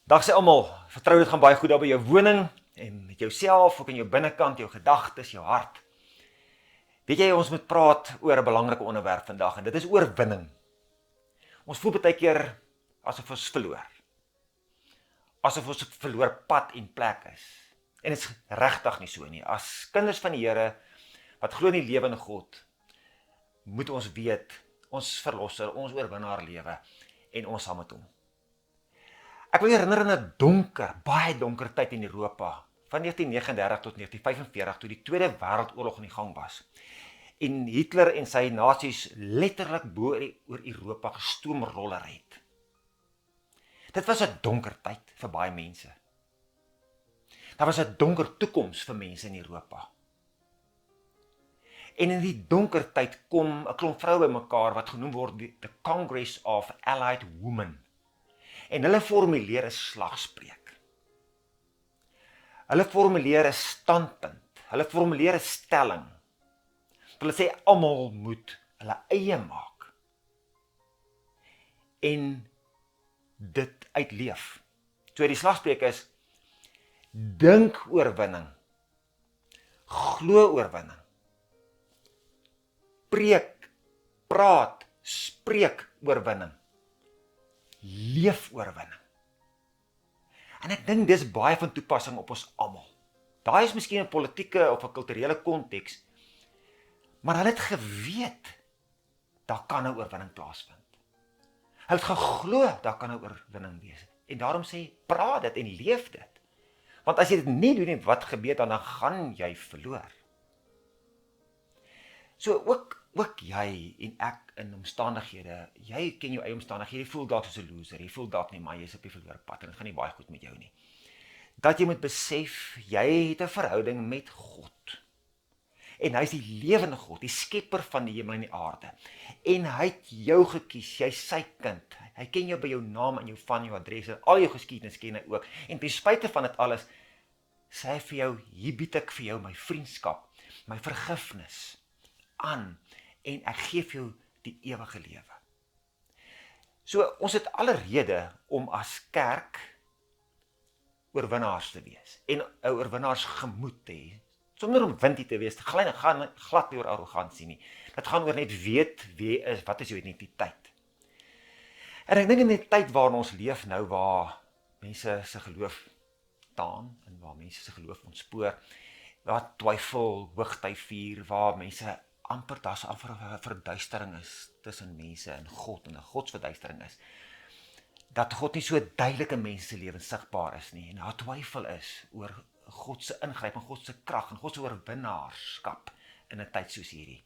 Dag sê almal, vertrou dit gaan baie goed daar by jou woning en met jouself, ook in jou binnekant, jou gedagtes, jou hart. Weet jy, ons moet praat oor 'n belangrike onderwerp vandag en dit is oorwinning. Ons voel baie keer asof ons verloor. Asof ons op verloor pad en plek is. En dit is regtig nie so nie. As kinders van die Here wat glo in die lewende God, moet ons weet, ons verlosser, ons oorwinnaar lewe en ons saam met hom. Ek wil herinner aan 'n donker, baie donker tyd in Europa, van 1939 tot 1945, toe die Tweede Wêreldoorlog aan die gang was. En Hitler en sy nasies letterlik bo oor Europa gestoomroller het. Dit was 'n donker tyd vir baie mense. Daar was 'n donker toekoms vir mense in Europa. En in die donker tyd kom 'n klomp vroue bymekaar wat genoem word the Congress of Allied Women. En hulle formuleer 'n slagspreuk. Hulle formuleer 'n standpunt. Hulle formuleer 'n stelling. Hulle sê almal moet hulle eie maak. En dit uitleef. So die slagspreuk is: dink oorwinning. Glo oorwinning. Preek, praat, spreek oorwinning. Leef oorwinning. En ek dink dis baie van toepassing op ons almal. Daai is miskien 'n politieke of 'n kulturele konteks, maar hulle het geweet daar kan 'n oorwinning plaasvind. Hulle het geglo daar kan 'n oorwinning wees. En daarom sê praat dit en leef dit. Want as jy dit nie doen nie, wat gebeur dan gaan jy verloor. So ook jy en ek in omstandighede, jy ken jou eie omstandighede, jy voel dalk soos 'n loser, jy voel dalk nie, maar jy is op die verloor pad en dit gaan nie baie goed met jou nie. Dat jy moet besef, jy het 'n verhouding met God. En hy is die lewende God, die skepper van die hemel en die aarde. En hy het jou gekies, jy is sy kind. Hy ken jou by jou naam en jou van jou adres en al jou geskiedenis ken hy ook. En ten spyte van dit alles, sê hy vir jou, hier bied ek vir jou my vriendskap, my vergifnis aan en ek gee vir jou die ewige lewe. So ons het alle rede om as kerk oorwinnaars te wees en 'n oorwinnaars gemoed te hê. Sonder om windie te wees, gaan glad nie oor arrogansie nie. Dit gaan oor net weet wie jy is, wat is jou identiteit. En ek dink in die tyd waarin ons leef nou, waar mense se geloof taan en waar mense se geloof ontspoor, waar twyfel hoogtyd vier, waar mense amper daar's 'n verduistering is tussen mense en God en 'n godsverduistering is, dat God nie so duidelik in mense se lewens sigbaar is nie en daar twyfel is oor God se ingryp en God se krag en God se oorwinnaarskap in 'n tyd soos hierdie.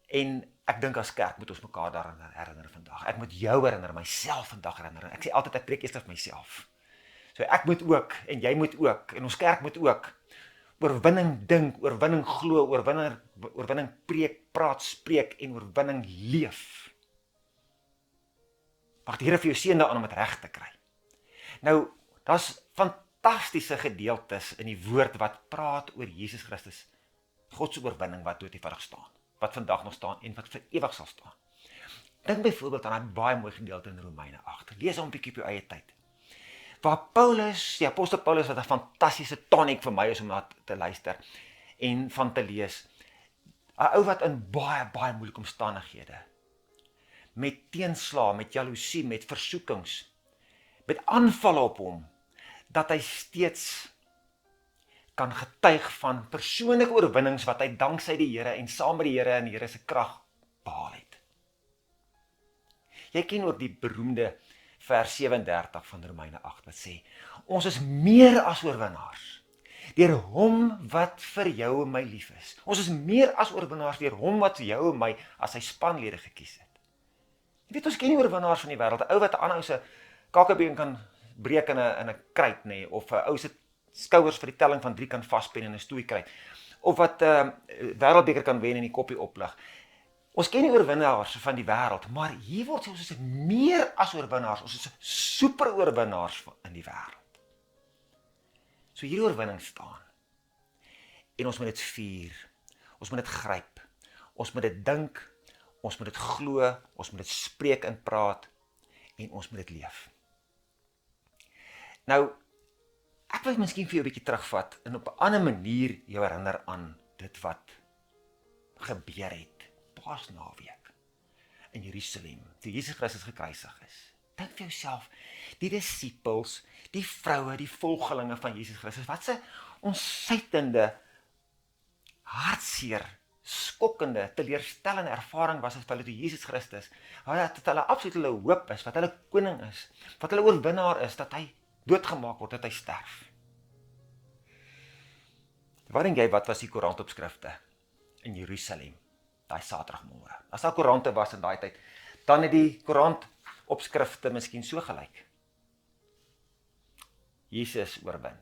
En ek dink as kerk moet ons mekaar daaraan herinner vandag. Ek moet jou herinner, myself vandag herinner. Ek sê altyd ek preek eers vir myself. So ek moet ook en jy moet ook en ons kerk moet ook oorwinning dink, oorwinning glo, oorwinning preek, praat, spreek en oorwinning leef. Mag die Here vir jou seën daaraan om dit reg te kry. Nou, daar's fantastiese gedeeltes in die woord wat praat oor Jesus Christus, God se oorwinning wat dood eenvoudig staan, wat vandag nog staan en wat vir ewig sal staan. Dink byvoorbeeld aan 'n baie mooi gedeelte in Romeine 8. Lees hom 'n bietjie op jou eie tyd. Waar Paulus, die apostel Paulus, wat 'n fantastiese toniek vir my is om na te luister en van te lees. 'n Ou wat in baie moeilike omstandighede, met teenslae, met jaloesie, met versoekings, met aanvalle op hom, dat hy steeds kan getuig van persoonlike oorwinnings wat hy danksy die Here en saam met die Here en die Here se krag behaal het. Jy ken ook die beroemde vers 37 van Romeine 8 wat sê, ons is meer as oorwinnaars deur hom wat vir jou en my lief is. Ons is meer as oorwinnaars deur hom wat vir jou en my as sy spanlede gekies het. Jy weet, ons ken nie oorwinnaars van die wêreld, 'n ou wat 'n ander ou se kakebeen kan breek in 'n kruit, nê, of 'n ou se skouers vir die telling van 3 kan vaspen in 'n stoeikruit, of wat wêreldbeker kan wen en die koppie oplig. Ons ken nie oorwinnaars van die wêreld, maar hier word sê ons is meer as oorwinnaars, ons is super oorwinnaars in die wêreld. So hierdie oorwinning staan. En ons moet dit vier, ons moet dit gryp, ons moet dit dink, ons moet dit glo, ons moet dit spreek en praat, en ons moet dit leef. Nou, ek wil miskien vir jou 'n bietjie terugvat en op 'n ander manier jou herinner aan dit wat gebeur het Paasnaweek in Jerusalem, toe Jesus Christus gekruisig is. Dink vir jouself, die disippels, die vroue, die volgelinge van Jesus Christus, wat 'n ontsettende, hartseer, skokkende, teleurstellende ervaring was dit vir hulle toe Jesus Christus, dat hulle absoluut hulle hoop is, wat hulle koning is, wat hulle oorwinnaar is, dat hy doodgemaak word, dat hy sterf. Wat dink jy, wat was die koerantopskrifte in Jerusalem, daai Saterdagmôre? As daar koerante was in daai tyd, dan het die koerantopskrifte miskien so gelyk. Jesus oorwin.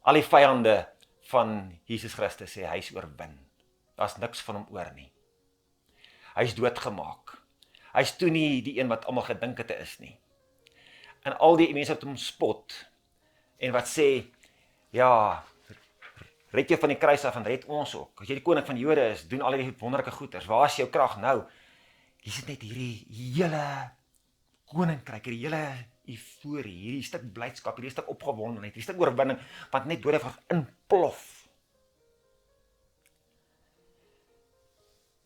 Al die vyande van Jesus Christus sê hy is oorwin. Daar's niks van hom oor nie. Hy is doodgemaak. Hy is toe nie die een wat almal gedink het is nie. En al die mense wat hom spot en wat sê, ja, red jou van die kruis af en red ons ook. As jy die koning van die Jode is, doen al die wonderlike goeders. Waar is jou krag nou? Hier sit net hierdie hele koninkryk, hierdie hele euforie, hierdie stuk blydskap, hierdie stuk opgewondenheid, hierdie stuk oorwinning, wat net doodgewoon inplof.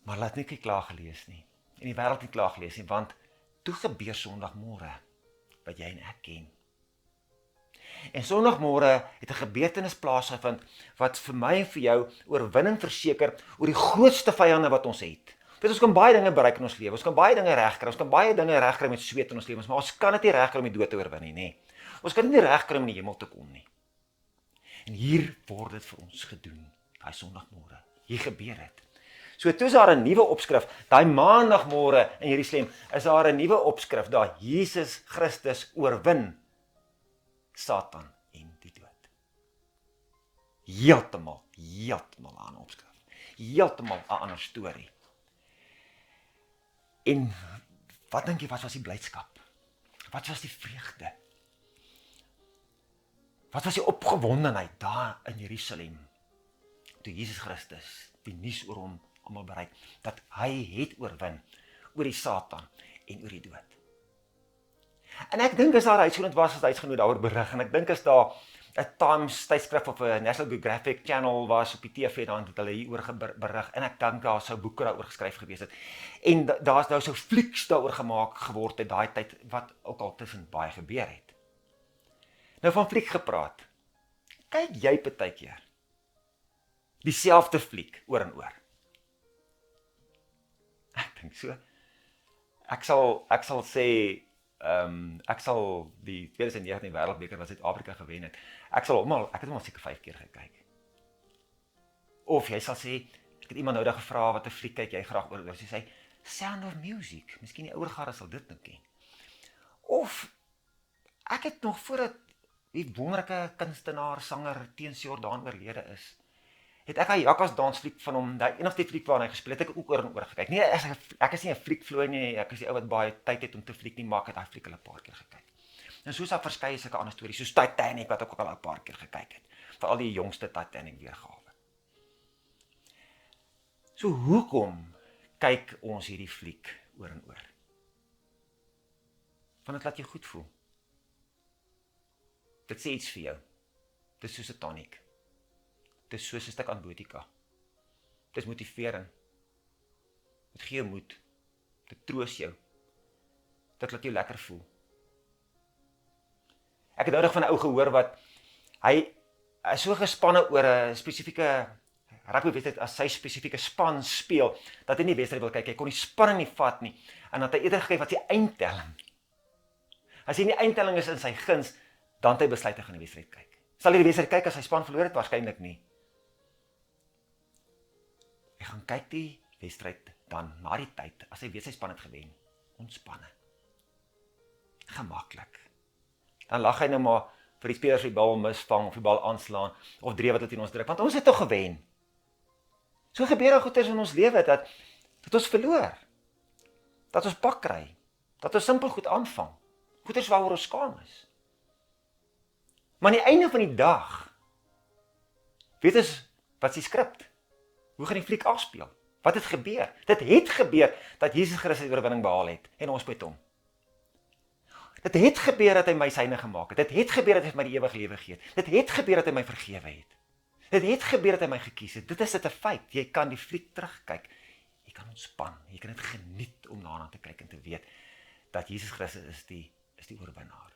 Maar laat nie klaar gelees nie, en die wêreld nie klaar gelees nie, want toe gebeur Sondagmôre, wat jy en ek ken. En Sondagmôre het 'n gebeurtenis plaasgevind, wat vir my en vir jou oorwinning verseker oor die grootste vyande wat ons het. Want ons kan baie dinge bereik in ons lewe, ons kan baie dinge regkry, ons kan baie dinge regkry met sweet in ons lewens, maar ons kan dit nie regkry om die dood te oorwin nie, Ons kan dit nie regkry om in die hemel te kom nie. En hier word dit vir ons gedoen, daai Sondagmôre. Hier gebeur dit. So toe is daar 'n nuwe opskrif, daai Maandagmôre in Jerusalem, is daar 'n nuwe opskrif, daar Jesus Christus oorwin Satan en die dood. Heeltemal 'n ander opskrif. Heeltemal 'n ander storie. En wat dink jy, wat was die blydskap? Wat was die vreugde? Wat was die opgewondenheid daar in Jerusalem? Toe Jesus Christus die nuus oor hom almal bereik, dat hy het oorwin oor die Satan en oor die dood. En ek dink as daar uitgenooi was, as uitgenooi daaroor berig, en ek dink as daar 'n Times tydskrif of 'n National Geographic Channel was op die TV, dan het hulle hieroor berig, en ek dink daar sou boeke daaroor geskryf gewees het. En daar's nou so flieks daaroor gemaak geword het daai tyd, wat ook al tussen baie gebeur het. Nou van fliek gepraat, kyk jy partykeer dieselfde fliek oor en oor? Ek dink so. Ek sal sê, ek sal die 2019 wêreldbeker wat Suid-Afrika gewen het, ek het hom al seker 5 keer gekyk. Of jy sal sê, ek het iemand nou gevra, wat 'n fliek kyk jy graag oor, sy sê, Sound of Music, miskien die ouer garde sal dit nou ken. Of, ek het nog voordat die wonderlike kunstenaar, sanger, Teens Jordaan oorlede is, het ek 'n Jakkas dansfliek van hom, die enigste fliek waarin hy gespeel het, ek ook oor en oor gekyk. Nee, ek is nie 'n fliekvlooi nie, ek is die ou wat baie tyd het om te fliek nie, maar ek het daai fliek al 'n paar keer gekyk. En soos daar verskeie sulke ander stories, soos Titanic, wat ek ook al 'n paar keer gekyk het, veral die jongste Titanic weergawe. So hoekom kyk ons hierdie fliek oor en oor? Want dit laat jou goed voel. Dit sê iets vir jou. Dit is soos 'n tonic. Dit is soos 'n stuk antibiotika. Dit is motivering. Dit gee jou moed. Dit troos jou. Dit laat jou lekker voel. Ek het nou van 'n ou gehoor wat hy is so gespanne oor 'n spesifieke rugbywedstryd, as sy spesifieke span speel, dat hy nie wedstryd wil kyk, hy kon die spanning nie vat nie, en dat hy eerder gekyk wat die eindtelling. As hy nie eindtelling is in sy guns, dan het hy besluit hy gaan die wedstryd kyk. Sal hy die wedstryd kyk as sy span verloor het? Waarskynlik nie. Hy gaan kyk die wedstryd dan na die tyd, as hy weet sy span het gewen. Ontspanne. Gemaklik. Dan lag hy nou maar vir die spelers die bal misvang, of die bal aanslaan, of dreef wat in ons druk, want ons het toch gewen. So gebeur daar goeders in ons lewe, dat ons verloor, dat ons pak kry, dat ons simpel goed aanvang, goeders waaroor ons skaam is. Maar aan die einde van die dag, weet ons, wat is die skrip? Hoe gaan die fliek afspeel? Wat het gebeur? Dit het gebeur, dat Jesus Christus die oorwinning behaal het, en ons met hom. Dit het gebeur dat hy my syne gemaak het. Dit het gebeur dat hy my die ewige lewe gegee het. Dit het gebeur dat hy my vergewe het. Dit het gebeur dat hy my gekies het. Dit is 'n feit. Jy kan die fliek terugkyk. Jy kan ontspan. Jy kan dit geniet om daarna te kyk en te weet dat Jesus Christus is die oorwinnaar.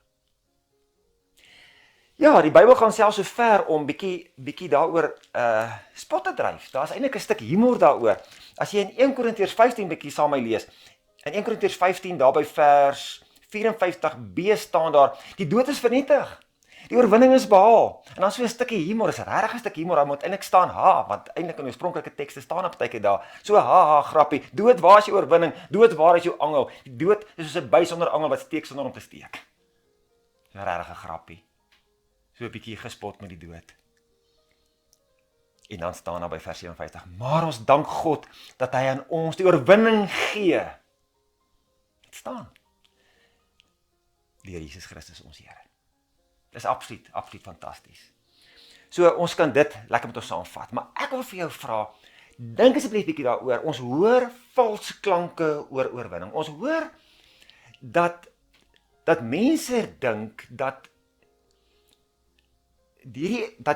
Ja, die Bybel gaan selfs so ver om bietjie daaroor spot te dryf. Daar's eintlik 'n stuk humor daaroor. As jy in 1 Korintiërs 15 bietjie saam met my lees. In 1 Korintiërs 15 daar by vers 54b staan daar: die dood is vernietig. Die oorwinning is behaal. En dan so 'n stukkie humor, is regtig 'n stukkie humor, daar moet eintlik staan want eintlik in die oorspronklike tekste staan op partykeer daar. So grappie. Dood, waar is jou oorwinning? Dood, waar is jou angel? Die dood is soos 'n by sonder angel wat steek sonder om te steek. Regtig 'n grappie. So 'n bietjie gespot met die dood. En dan staan daar by vers 57: maar ons dank God dat hy aan ons die oorwinning gee. Dit staan. Deur Jesus Christus ons Here. Dis absoluut fantasties. So ons kan dit lekker met ons saamvat, maar ek wil vir jou vra, dink asseblief bietjie daaroor. Ons hoor valse klanke oor oorwinning. Ons hoor dat mense dink dat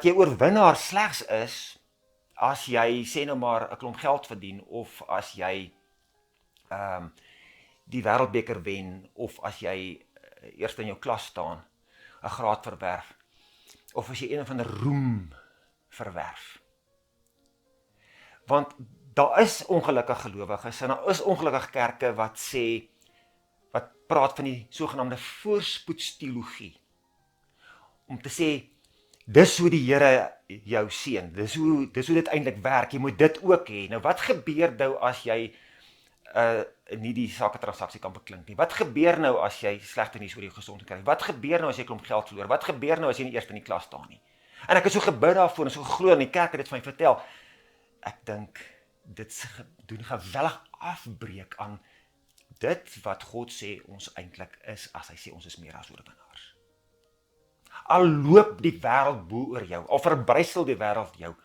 jy oorwinnaar slegs is as jy sê nou maar 'n klomp geld verdien, of as jy die wêreldbeker wen, of as jy eerste in jou klas staan, 'n graad verwerf, of as jy een van 'n roem verwerf. Want daar is ongelukkige gelowiges en daar is ongelukkige kerke wat praat van die sogenaamde voorspoedsteologie. Om te sê, dis hoe die Here jou seën, dis hoe dit eintlik werk, jy moet dit ook hê. Nou wat gebeur nou as jy nie die sake transaksie kan beklink nie? Wat gebeur nou as jy slegte nuus oor jou gesondheid kry? Wat gebeur nou as jy klomp geld verloor? Wat gebeur nou as jy nie eers in die klas staan nie? En ek het so gebid daarvoor en so geglo in die kerk het dit van my vertel. Ek dink dit doen geweldig afbreek aan dit wat God sê ons eintlik is, as hy sê ons is meer as oorwinnaars. Al loop die wêreld bo oor jou, al verbrysel die wêreld jou,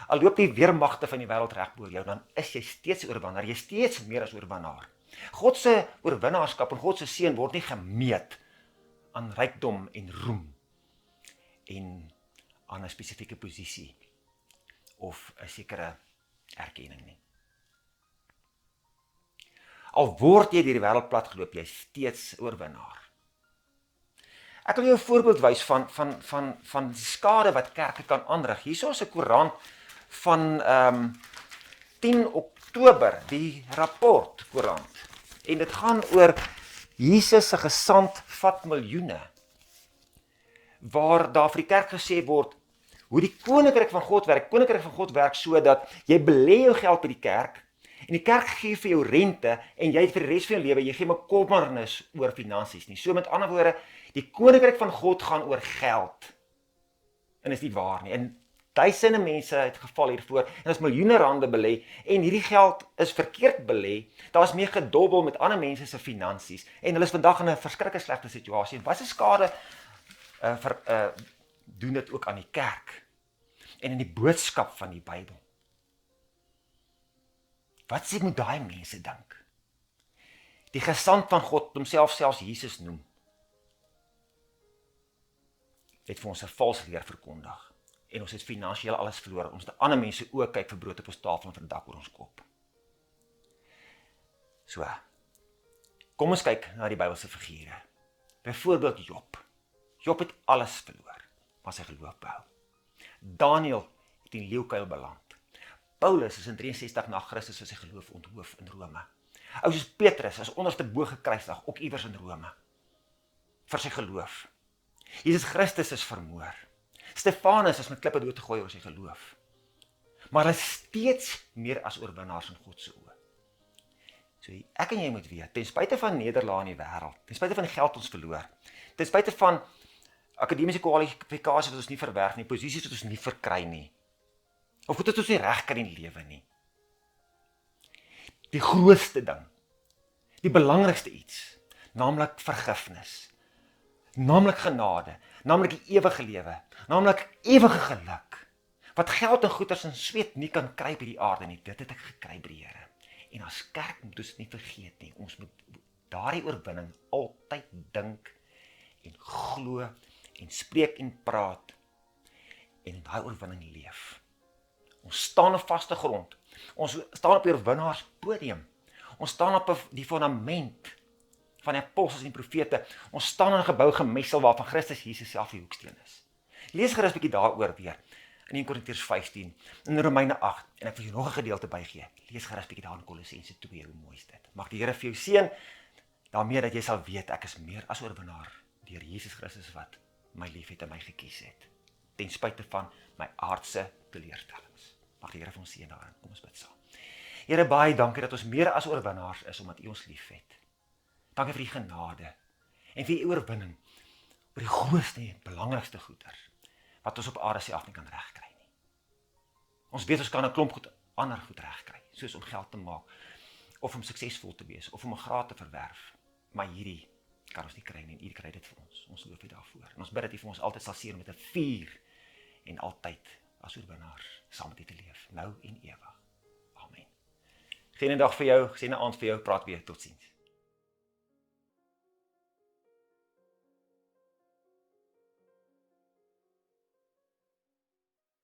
al loop die weermagte van die wêreld reg bo oor jou, dan is jy steeds oorwinnaar, jy is steeds meer as oorwinnaar. God se oorwinnaarskap en God se seën word nie gemeet aan rykdom en roem en aan 'n spesifieke posisie of 'n sekere erkenning nie. Al word jy deur die wêreld plat geloop, jy is steeds oorwinnaar. Ek wil jou 'n voorbeeld wys van die skade wat kerke kan aanrig. Hierso is 'n koerant van 10 Oktober, die rapport koerant. En dit gaan oor Jesus se gesant vat miljoene. Waar daar vir die kerk gesê word hoe die koninkryk van God werk. Koninkryk van God werk so dat jy belê jou geld by die kerk en die kerk gee vir jou rente en jy vir die res van jou lewe, jy gee bekommernis oor finansies nie. So met ander woorde, die koninkryk van God gaan oor geld. En is nie waar nie. En duisende mense het geval hiervoor en is miljoene rande belê en hierdie geld is verkeerd belê. Daar is mee gedobbel met ander mense se finansies en hulle is vandag in 'n verskriklike slegte situasie. En wat se skade doen dit ook aan die kerk en in die boodskap van die Bybel? Wat sê moet daai mense dink? Die gesant van God, homself selfs Jesus noem, het vir ons 'n vals leer verkondig. En ons het finansiëel alles verloor. Ons het ander mense ook kyk vir brood op ons tafel en vir 'n dak oor ons kop. So, kom ons kyk na die Bybelse figure. Byvoorbeeld Job. Job het alles verloor, maar sy geloof behou. Daniël het in die leeukuil beland. Paulus is in 63 na Christus vir sy geloof onthoof in Rome. Ou soos Petrus is onderste bo gekruisig, ook iewers in Rome, vir sy geloof. Jesus Christus is vermoor. Stefanus is met klippe dood gegooi oor sy geloof. Maar hy is steeds meer as oorwinnaars in God se oë. So ek en jy moet weet, ten spyte van nederlae in die wêreld, ten spyte van die geld ons verloor, ten spyte van akademiese kwalifikasies wat ons nie verwerf nie, posisies wat ons nie verkry nie, of goed wat ons nie reg kry in die lewe nie. Die grootste ding, die belangrikste iets, naamlik vergifnis, naamlik genade, naamlik die ewige lewe, naamlik ewige geluk, wat geld en goeders en sweet nie kan kry by die aarde nie, dit het ek gekry by die Here. En as kerk moet ons dit nie vergeet nie, ons moet daardie oorwinning altyd dink en glo en spreek en praat en in daai oorwinning leef. Ons staan op vaste grond. Ons staan op die oorwinnaarspodium. Ons staan op die fundament van die apostels en die profete. Ons staan in 'n gebou gemessel waarvan Christus Jesus self die hoeksteen is. Lees gerus 'n bietjie daaroor weer in 1 Korintiërs 15, in Romeine 8 en ek wil jou nog 'n gedeelte bygee. Lees gerus 'n bietjie daar in Kolossense 2, hoe mooi is dit. Mag die Here vir jou seën daarmee dat jy sal weet ek is meer as oorwinnaar deur Jesus Christus wat my liefhet en my gekies het, ten spyte van my aardse teleurstellings. Mag die Here vir ons seën daarin. Kom ons bid saam. Here, baie dankie dat ons meer as oorwinnaars is omdat U ons liefhet. Dankie vir die genade en vir die oorwinning oor die grootste en belangrikste goeder wat ons op aarde self nie kan regkry nie. Ons weet ons kan 'n klomp ander goed regkry, soos om geld te maak, of om suksesvol te wees, of om 'n graad te verwerf. Maar hierdie kan ons nie kry nie en U kry dit vir ons. Ons loof U daarvoor. En ons bid dat U vir ons altyd sal seën met 'n vuur en altyd as oorwinnaars saam met U te leef, nou en ewig. Amen. Geen dag vir jou, geseënde aand vir jou, praat weer, totsiens.